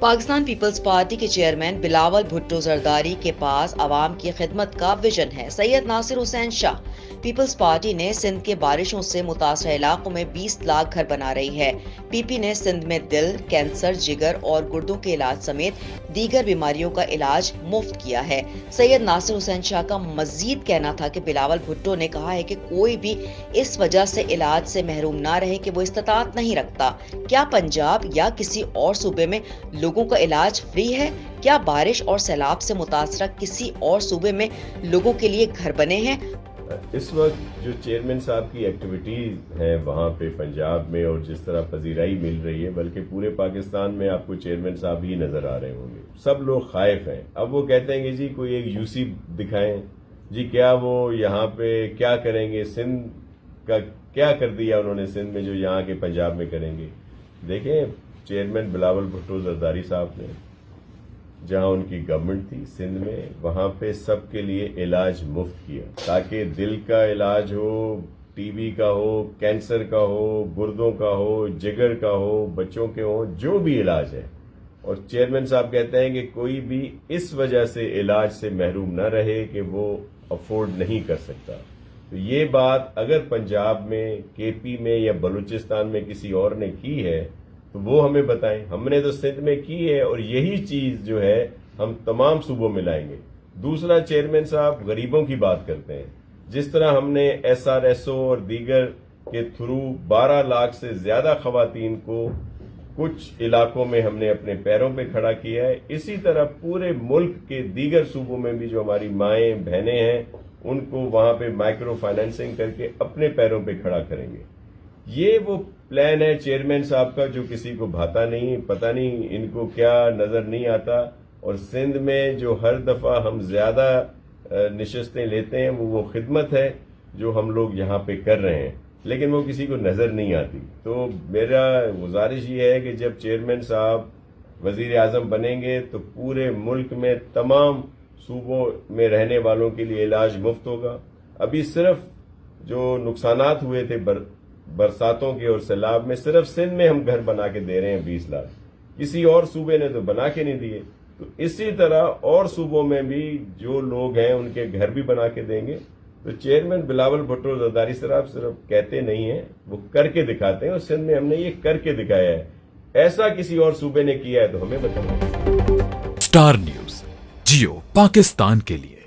Pakistan peoples party के chairman Bilawal Bhutto Zardari के पास आवाम की खिदमत का विजन है। सैयद नासिर हुसैन शाह पीपल्स पार्टी ने सिंध के बारिशों से मुतासर इलाकों में 20 लाख घर बना रही है। पीपी ने सिंध में दिल, कैंसर, जिगर और गुर्दों के इलाज समेत दीगर बीमारियों का इलाज मुफ्त किया है। सैयद नासिर हुसैन शाह का मजीद कहना था कि बिलावल भुट्टो ने कहा है कि कोई भी इस वजह से इलाज से महरूम ना रहे कि वो इस्तात नहीं रखता। क्या पंजाब या किसी और सूबे में लोगों का इलाज फ्री है? क्या बारिश और सैलाब से मुतासरा किसी और सूबे में लोगों के लिए घर बने हैं? इस वक्त जो चेयरमैन साहब की एक्टिविटीज हैं वहाँ पे पंजाब में और जिस तरह पजीराई मिल रही है, बल्कि पूरे पाकिस्तान में आपको चेयरमैन साहब ही नजर आ रहे होंगे। सब लोग खाइफ हैं। अब वो कहते हैं कि जी कोई एक यूसी दिखाएं, जी क्या वो यहाँ पे क्या करेंगे, सिंध का क्या कर दिया उन्होंने सिंध में जो यहाँ के पंजाब में करेंगे। देखें, चेयरमैन बिलावल भुट्टो जरदारी साहब ने जहां उनकी गवर्नमेंट थी सिंध में, वहां पे सबके लिए इलाज मुफ्त किया, ताकि दिल का इलाज हो, टीबी का हो, कैंसर का हो, गुर्दों का हो, जिगर का हो, बच्चों के हो, जो भी इलाज है। और चेयरमैन साहब कहते हैं कि कोई भी इस वजह से इलाज से महरूम न रहे कि वो अफोर्ड नहीं कर सकता। तो ये बात अगर पंजाब में, केपी में या बलूचिस्तान में किसी और ने की है तो वो हमें बताएं। हमने तो सिंध में की है और यही चीज जो है हम तमाम सूबों में लाएंगे। दूसरा, चेयरमैन साहब गरीबों की बात करते हैं। जिस तरह हमने SRSO और दीगर के थ्रू 12 लाख से ज्यादा खवातीन को कुछ इलाकों में हमने अपने पैरों पे खड़ा किया है, इसी तरह पूरे मुल्क के दीगर सूबों में भी जो हमारी माएं बहनें हैं उनको वहां पे माइक्रो फाइनेंसिंग करके अपने पैरों पे खड़ा करेंगे। ये वो प्लान है चेयरमैन साहब का जो किसी को भाता नहीं, पता नहीं इनको क्या नजर नहीं आता। और सिंध में जो हर दफा हम ज्यादा नशस्तें लेते हैं वो खिदमत है जो हम लोग यहाँ पे कर रहे हैं, लेकिन वो किसी को नजर नहीं आती। तो मेरा गुजारिश ये है कि जब चेयरमैन साहब वजीर आजम बनेंगे तो पूरे मुल्क में तमाम सूबों में रहने वालों के लिए इलाज मुफ्त होगा। अभी सिर्फ जो नुकसानात हुए थे बरसातों के और सैलाब में, सिर्फ सिंध में हम घर बना के दे रहे हैं 20 लाख, किसी और सूबे ने तो बना के नहीं दिए। तो इसी तरह और सूबों में भी जो लोग हैं उनके घर भी बना के देंगे। तो चेयरमैन बिलावल भुट्टो जरदारी साहब सिर्फ कहते नहीं हैं, वो करके दिखाते हैं। और सिंध में हमने ये करके दिखाया है। ऐसा किसी और सूबे ने किया है तो हमें बताओ। स्टार न्यूज, जियो पाकिस्तान के लिए।